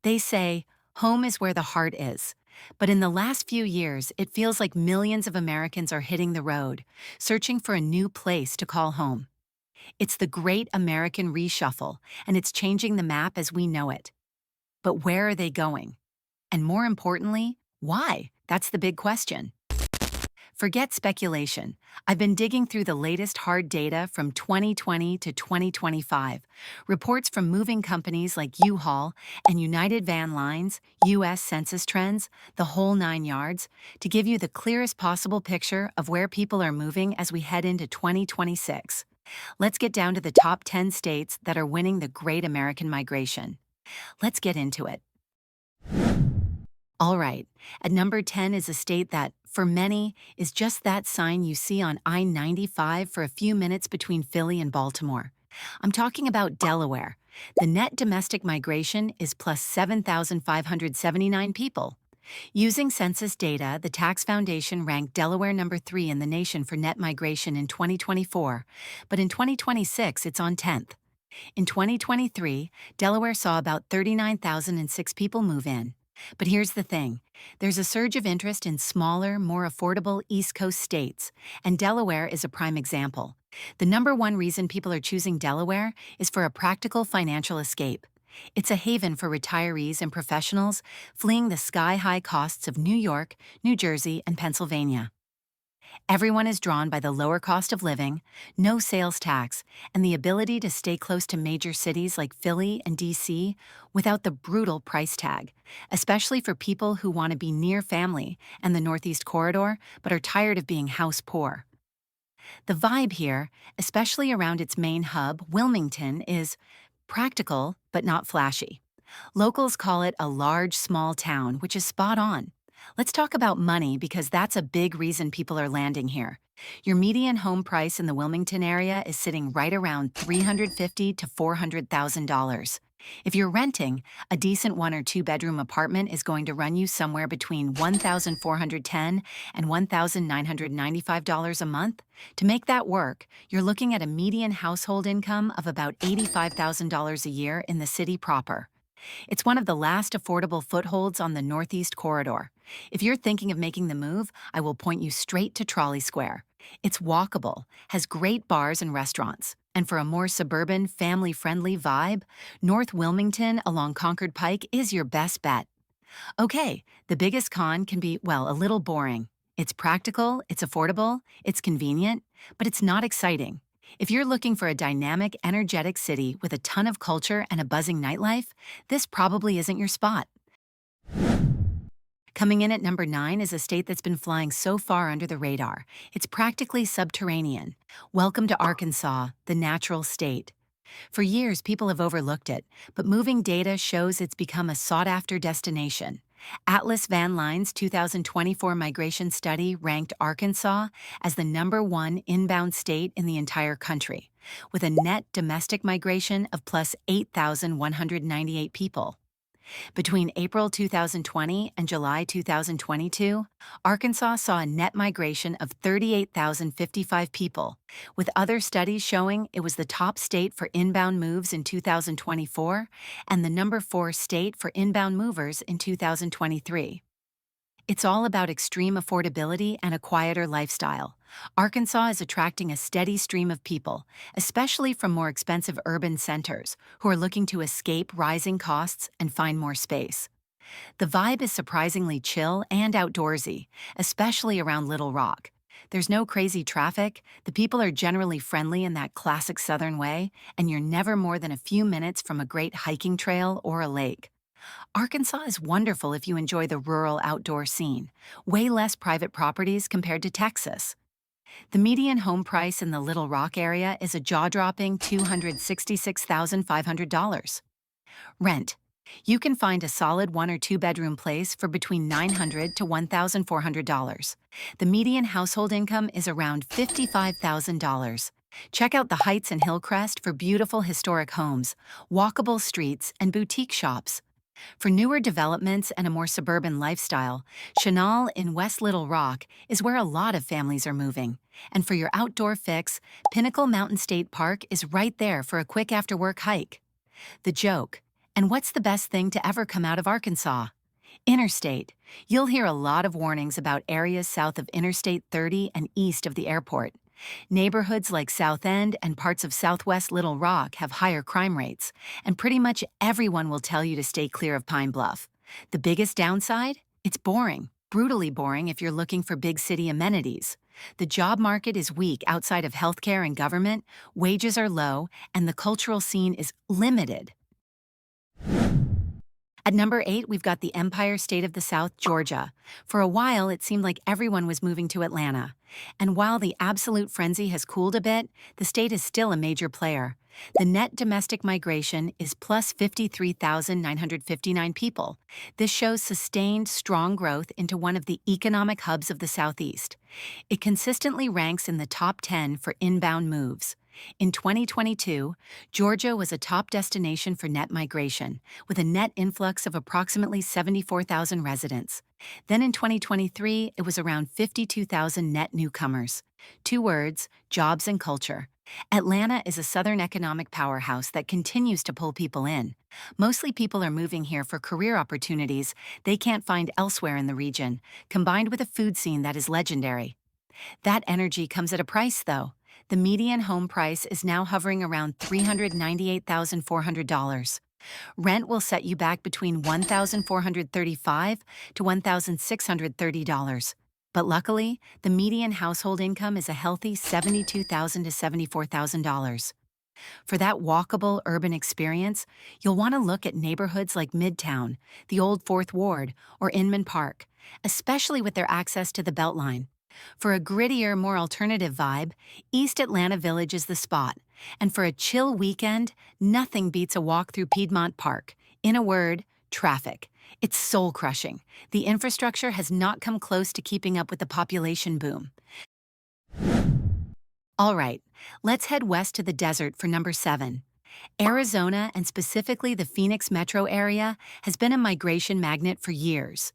They say, home is where the heart is. But in the last few years, it feels like millions of Americans are hitting the road, searching for a new place to call home. It's the great American reshuffle, and it's changing the map as we know it. But where are they going? And more importantly, why? That's the big question. Forget speculation. I've been digging through the latest hard data from 2020 to 2025, reports from moving companies like U-Haul and United Van Lines, U.S. Census trends, the whole 9 yards, to give you the clearest possible picture of where people are moving as we head into 2026. Let's get down to the top 10 states that are winning the Great American Migration. Let's get into it. All right, at number 10 is a state that, for many, is just that sign you see on I-95 for a few minutes between Philly and Baltimore. I'm talking about Delaware. The net domestic migration is plus 7,579 people. Using census data, the Tax Foundation ranked Delaware number 3 in the nation for net migration in 2024, but in 2026 it's on 10th. In 2023, Delaware saw about 39,006 people move in. But here's the thing. There's a surge of interest in smaller, more affordable East Coast states, and Delaware is a prime example. The number one reason people are choosing Delaware is for a practical financial escape. It's a haven for retirees and professionals fleeing the sky-high costs of New York, New Jersey, and Pennsylvania. Everyone is drawn by the lower cost of living, no sales tax, and the ability to stay close to major cities like Philly and D.C. without the brutal price tag, especially for people who want to be near family and the Northeast Corridor but are tired of being house poor. The vibe here, especially around its main hub, Wilmington, is practical but not flashy. Locals call it a large, small town, which is spot on. Let's talk about money because that's a big reason people are landing here. Your median home price in the Wilmington area is sitting right around $350,000 to $400,000. If you're renting, a decent 1 or 2 bedroom apartment is going to run you somewhere between $1,410 and $1,995 a month. To make that work, you're looking at a median household income of about $85,000 a year in the city proper. It's one of the last affordable footholds on the Northeast Corridor. If you're thinking of making the move, I will point you straight to Trolley Square. It's walkable, has great bars and restaurants, and for a more suburban, family-friendly vibe, North Wilmington along Concord Pike is your best bet. Okay, the biggest con can be, well, a little boring. It's practical, it's affordable, it's convenient, but it's not exciting. If you're looking for a dynamic, energetic city with a ton of culture and a buzzing nightlife, this probably isn't your spot. Coming in at number 9 is a state that's been flying so far under the radar. It's practically subterranean. Welcome to Arkansas, the natural state. For years, people have overlooked it, but moving data shows it's become a sought-after destination. Atlas Van Line's 2024 migration study ranked Arkansas as the number 1 inbound state in the entire country, with a net domestic migration of plus 8,198 people. Between April 2020 and July 2022, Arkansas saw a net migration of 38,055 people, with other studies showing it was the top state for inbound moves in 2024 and the number 4 state for inbound movers in 2023. It's all about extreme affordability and a quieter lifestyle. Arkansas is attracting a steady stream of people, especially from more expensive urban centers, who are looking to escape rising costs and find more space. The vibe is surprisingly chill and outdoorsy, especially around Little Rock. There's no crazy traffic, the people are generally friendly in that classic Southern way, and you're never more than a few minutes from a great hiking trail or a lake. Arkansas is wonderful if you enjoy the rural outdoor scene, way less private properties compared to Texas. The median home price in the Little Rock area is a jaw-dropping $266,500. Rent. You can find a solid 1 or 2 bedroom place for between $900 to $1,400. The median household income is around $55,000. Check out the Heights in Hillcrest for beautiful historic homes, walkable streets, and boutique shops. For newer developments and a more suburban lifestyle, Chenal in West Little Rock is where a lot of families are moving. And for your outdoor fix, Pinnacle Mountain State Park is right there for a quick after-work hike. The joke, And what's the best thing to ever come out of Arkansas? Interstate. You'll hear a lot of warnings about areas south of Interstate 30 and east of the airport. Neighborhoods like South End and parts of southwest Little Rock have higher crime rates, and pretty much everyone will tell you to stay clear of Pine Bluff. The biggest downside? It's boring. Brutally boring if you're looking for big city amenities. The job market is weak outside of healthcare and government, wages are low, and the cultural scene is limited. At number 8, we've got the Empire State of the South, Georgia. For a while, it seemed like everyone was moving to Atlanta. And while the absolute frenzy has cooled a bit, the state is still a major player. The net domestic migration is plus 53,959 people. This shows sustained, strong growth into one of the economic hubs of the Southeast. It consistently ranks in the top 10 for inbound moves. In 2022, Georgia was a top destination for net migration, with a net influx of approximately 74,000 residents. Then in 2023, it was around 52,000 net newcomers. Two words: jobs and culture. Atlanta is a southern economic powerhouse that continues to pull people in. Mostly people are moving here for career opportunities they can't find elsewhere in the region, combined with a food scene that is legendary. That energy comes at a price, though. The median home price is now hovering around $398,400. Rent will set you back between $1,435 to $1,630. But luckily, the median household income is a healthy $72,000 to $74,000. For that walkable urban experience, you'll want to look at neighborhoods like Midtown, the Old Fourth Ward, or Inman Park, especially with their access to the Beltline. For a grittier, more alternative vibe, East Atlanta Village is the spot. And for a chill weekend, nothing beats a walk through Piedmont Park. In a word, traffic. It's soul-crushing. The infrastructure has not come close to keeping up with the population boom. All right, let's head west to the desert for number 7. Arizona, and specifically the Phoenix metro area, has been a migration magnet for years.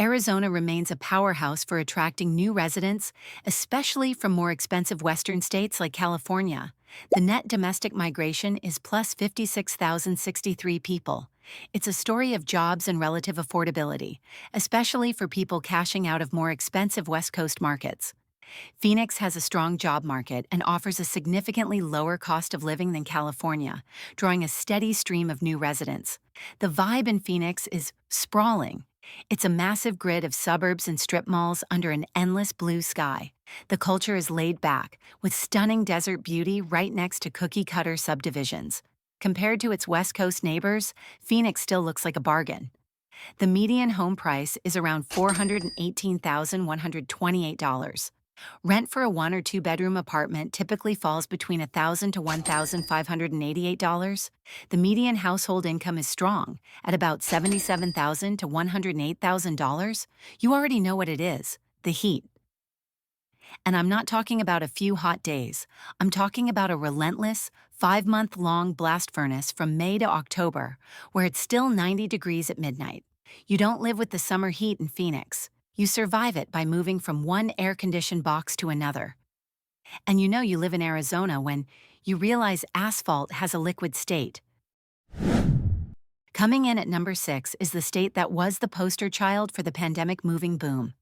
Arizona remains a powerhouse for attracting new residents, especially from more expensive western states like California. The net domestic migration is plus 56,063 people. It's a story of jobs and relative affordability, especially for people cashing out of more expensive West Coast markets. Phoenix has a strong job market and offers a significantly lower cost of living than California, drawing a steady stream of new residents. The vibe in Phoenix is sprawling. It's a massive grid of suburbs and strip malls under an endless blue sky. The culture is laid back, with stunning desert beauty right next to cookie-cutter subdivisions. Compared to its West Coast neighbors, Phoenix still looks like a bargain. The median home price is around $418,128. Rent for a 1 or 2 bedroom apartment typically falls between $1,000 to $1,588. The median household income is strong, at about $77,000 to $108,000. You already know what it is: the heat. And I'm not talking about a few hot days. I'm talking about a relentless, 5-month-long blast furnace from May to October, where it's still 90 degrees at midnight. You don't live with the summer heat in Phoenix. You survive it by moving from one air-conditioned box to another. And you know you live in Arizona when you realize asphalt has a liquid state. Coming in at number 6 is the state that was the poster child for the pandemic moving boom: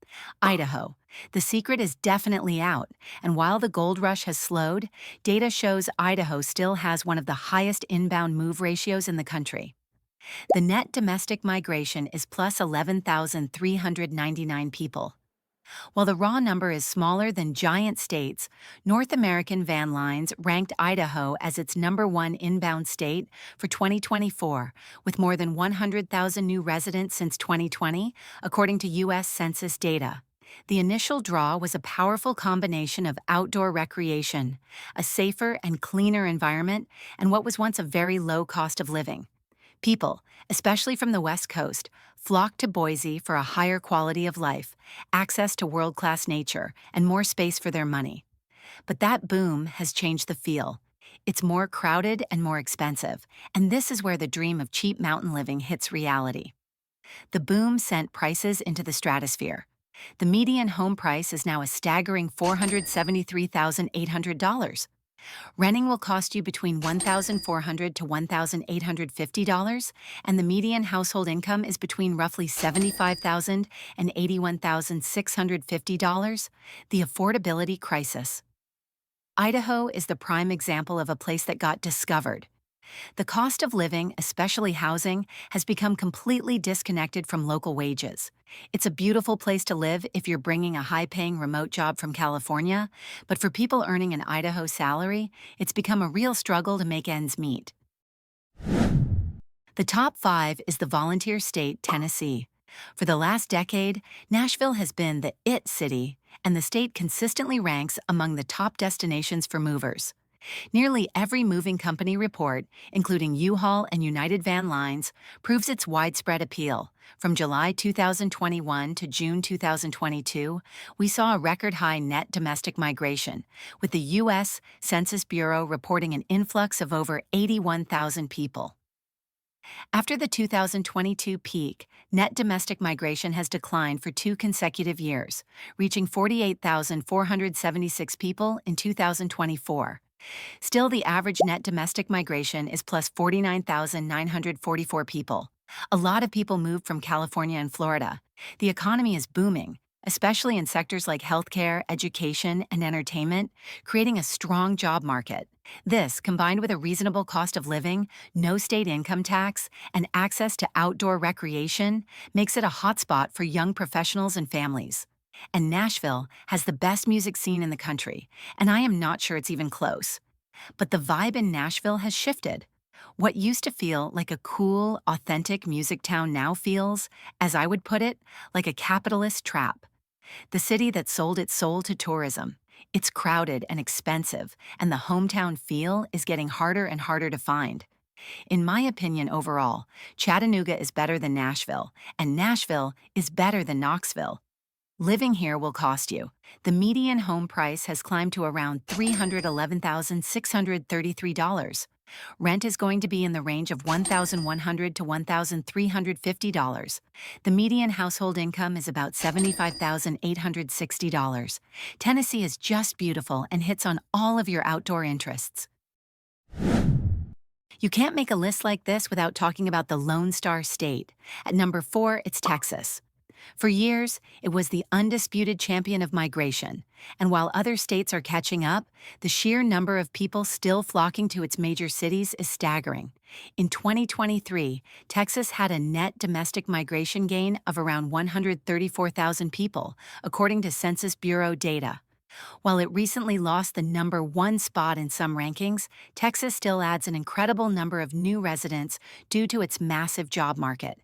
Idaho. The secret is definitely out, and while the gold rush has slowed, data shows Idaho still has one of the highest inbound move ratios in the country. The net domestic migration is plus 11,399 people. While the raw number is smaller than giant states, North American Van Lines ranked Idaho as its number 1 inbound state for 2024, with more than 100,000 new residents since 2020, according to U.S. Census data. The initial draw was a powerful combination of outdoor recreation, a safer and cleaner environment, and what was once a very low cost of living. People, especially from the West Coast, flocked to Boise for a higher quality of life, access to world-class nature, and more space for their money. But that boom has changed the feel. It's more crowded and more expensive, and this is where the dream of cheap mountain living hits reality. The boom sent prices into the stratosphere. The median home price is now a staggering $473,800. Renting will cost you between $1,400 to $1,850, and the median household income is between roughly $75,000 and $81,650. The affordability crisis. Idaho is the prime example of a place that got discovered. The cost of living, especially housing, has become completely disconnected from local wages. It's a beautiful place to live if you're bringing a high-paying remote job from California, but for people earning an Idaho salary, it's become a real struggle to make ends meet. The top 5 is the volunteer state, Tennessee. For the last decade, Nashville has been the "it" city, and the state consistently ranks among the top destinations for movers. Nearly every moving company report, including U-Haul and United Van Lines, proves its widespread appeal. From July 2021 to June 2022, we saw a record-high net domestic migration, with the U.S. Census Bureau reporting an influx of over 81,000 people. After the 2022 peak, net domestic migration has declined for 2 consecutive years, reaching 48,476 people in 2024. Still, the average net domestic migration is plus 49,944 people. A lot of people moved from California and Florida. The economy is booming, especially in sectors like healthcare, education, and entertainment, creating a strong job market. This, combined with a reasonable cost of living, no state income tax, and access to outdoor recreation, makes it a hotspot for young professionals and families. And Nashville has the best music scene in the country, and I am not sure it's even close. But the vibe in Nashville has shifted. What used to feel like a cool, authentic music town now feels, as I would put it, like a capitalist trap. The city that sold its soul to tourism. It's crowded and expensive, and the hometown feel is getting harder and harder to find. In my opinion overall, Chattanooga is better than Nashville, and Nashville is better than Knoxville. Living here will cost you. The median home price has climbed to around $311,633. Rent is going to be in the range of $1,100 to $1,350. The median household income is about $75,860. Tennessee is just beautiful and hits on all of your outdoor interests. You can't make a list like this without talking about the Lone Star State. At number 4, it's Texas. For years, it was the undisputed champion of migration, and while other states are catching up, the sheer number of people still flocking to its major cities is staggering. In 2023, Texas had a net domestic migration gain of around 134,000 people, according to Census Bureau data. While it recently lost the number 1 spot in some rankings, Texas still adds an incredible number of new residents due to its massive job market.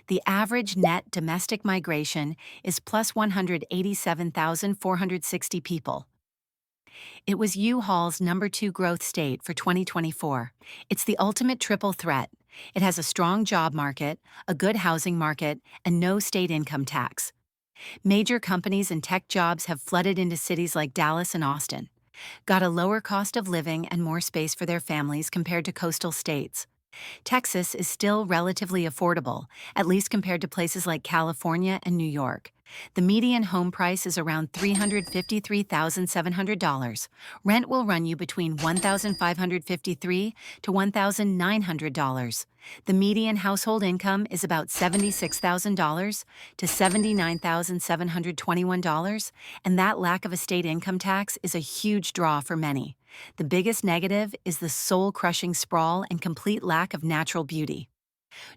The average net domestic migration is plus 187,460 people. It was U-Haul's number 2 growth state for 2024. It's the ultimate triple threat. It has a strong job market, a good housing market, and no state income tax. Major companies and tech jobs have flooded into cities like Dallas and Austin, got a lower cost of living and more space for their families compared to coastal states. Texas is still relatively affordable, at least compared to places like California and New York. The median home price is around $353,700. Rent will run you between $1,553 to $1,900. The median household income is about $76,000 to $79,721, and that lack of a state income tax is a huge draw for many. The biggest negative is the soul-crushing sprawl and complete lack of natural beauty.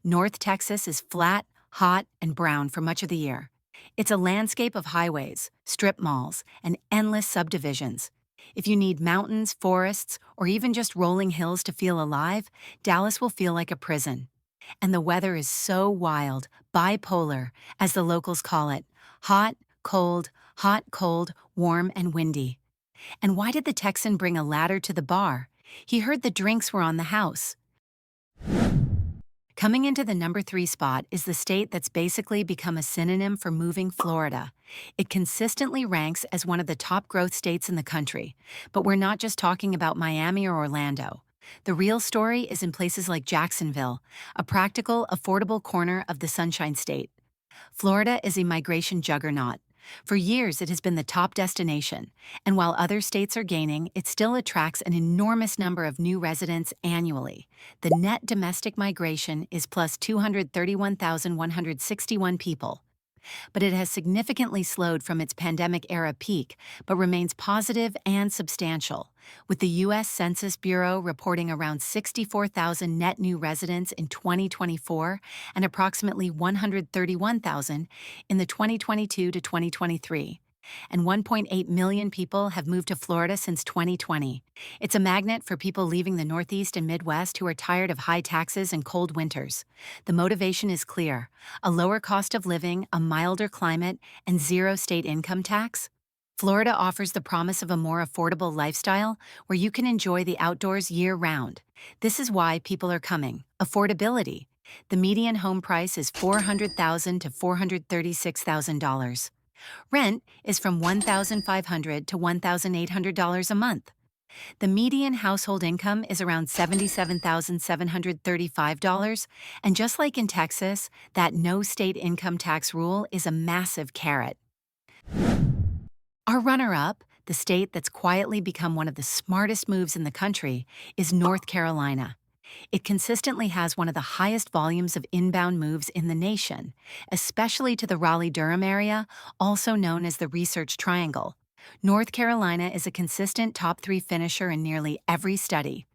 North Texas is flat, hot, and brown for much of the year. It's a landscape of highways, strip malls, and endless subdivisions. If you need mountains, forests, or even just rolling hills to feel alive, Dallas will feel like a prison. And the weather is so wild, bipolar, as the locals call it. Hot, cold, warm, and windy. And why did the Texan bring a ladder to the bar? He heard the drinks were on the house. Coming into the number 3 spot is the state that's basically become a synonym for moving, Florida. It consistently ranks as one of the top growth states in the country. But we're not just talking about Miami or Orlando. The real story is in places like Jacksonville, a practical, affordable corner of the Sunshine State. Florida is a migration juggernaut. For years, it has been the top destination, and while other states are gaining, it still attracts an enormous number of new residents annually. The net domestic migration is plus 231,161 people, but it has significantly slowed from its pandemic-era peak, but remains positive and substantial, with the U.S. Census Bureau reporting around 64,000 net new residents in 2024 and approximately 131,000 in the 2022 to 2023. And 1.8 million people have moved to Florida since 2020. It's a magnet for people leaving the Northeast and Midwest who are tired of high taxes and cold winters. The motivation is clear: a lower cost of living, a milder climate, and zero state income tax. Florida offers the promise of a more affordable lifestyle where you can enjoy the outdoors year-round. This is why people are coming. Affordability. The median home price is $400,000 to $436,000. Rent is from $1,500 to $1,800 a month. The median household income is around $77,735, and just like in Texas, that no state income tax rule is a massive carrot. Our runner-up, the state that's quietly become one of the smartest moves in the country, is North Carolina. It consistently has one of the highest volumes of inbound moves in the nation, especially to the Raleigh-Durham area, also known as the Research Triangle. North Carolina is a consistent top 3 finisher in nearly every study.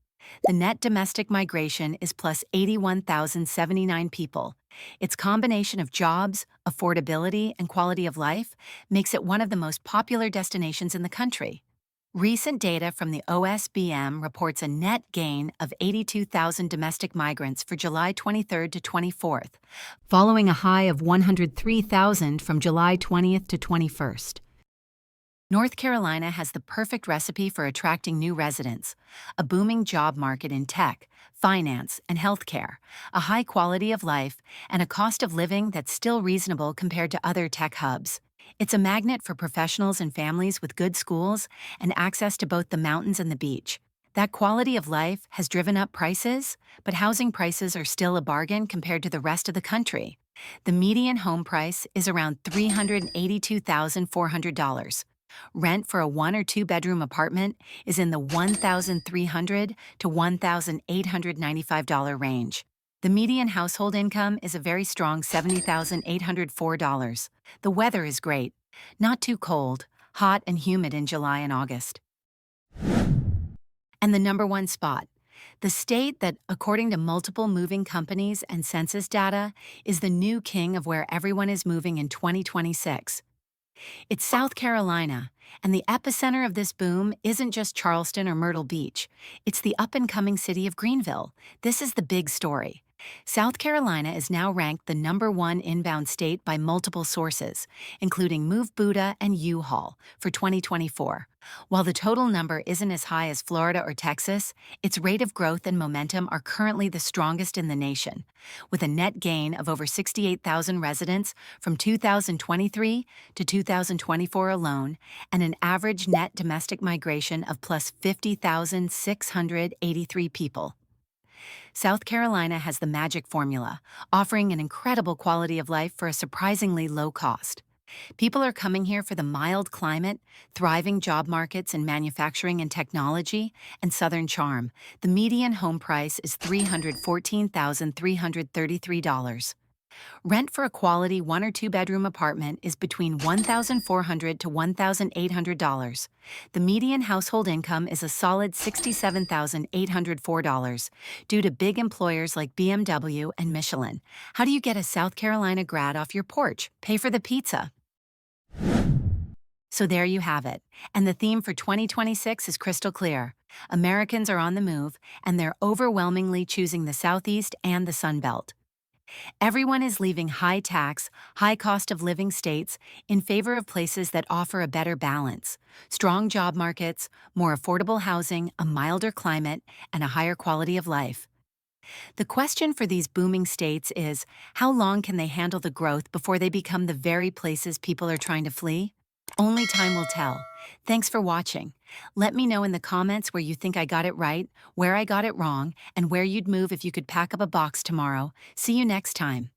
The net domestic migration is plus 81,079 people. Its combination of jobs, affordability, and quality of life makes it one of the most popular destinations in the country. Recent data from the OSBM reports a net gain of 82,000 domestic migrants for July 23rd to 24th, following a high of 103,000 from July 20th to 21st. North Carolina has the perfect recipe for attracting new residents: a booming job market in tech, finance, and healthcare, a high quality of life, and a cost of living that's still reasonable compared to other tech hubs. It's a magnet for professionals and families with good schools and access to both the mountains and the beach. That quality of life has driven up prices, but housing prices are still a bargain compared to the rest of the country. The median home price is around $382,400. Rent for a 1 or 2 bedroom apartment is in the $1,300 to $1,895 range. The median household income is a very strong $70,804. The weather is great, not too cold, hot and humid in July and August. And the number 1 spot, the state that, according to multiple moving companies and census data, is the new king of where everyone is moving in 2026. It's South Carolina, and the epicenter of this boom isn't just Charleston or Myrtle Beach. It's the up-and-coming city of Greenville. This is the big story. South Carolina is now ranked the number 1 inbound state by multiple sources, including Move Buddha and U-Haul, for 2024. While the total number isn't as high as Florida or Texas, its rate of growth and momentum are currently the strongest in the nation, with a net gain of over 68,000 residents from 2023 to 2024 alone, and an average net domestic migration of plus 50,683 people. South Carolina has the magic formula, offering an incredible quality of life for a surprisingly low cost. People are coming here for the mild climate, thriving job markets in manufacturing and technology, and southern charm. The median home price is $314,333. Rent for a quality 1 or 2 bedroom apartment is between $1,400 to $1,800. The median household income is a solid $67,804 due to big employers like BMW and Michelin. How do you get a South Carolina grad off your porch? Pay for the pizza. So there you have it. And the theme for 2026 is crystal clear. Americans are on the move, and they're overwhelmingly choosing the Southeast and the Sun Belt. Everyone is leaving high-tax, high cost-of-living states in favor of places that offer a better balance: strong job markets, more affordable housing, a milder climate, and a higher quality of life. The question for these booming states is, how long can they handle the growth before they become the very places people are trying to flee? Only time will tell. Thanks for watching. Let me know in the comments where you think I got it right, where I got it wrong, and where you'd move if you could pack up a box tomorrow. See you next time.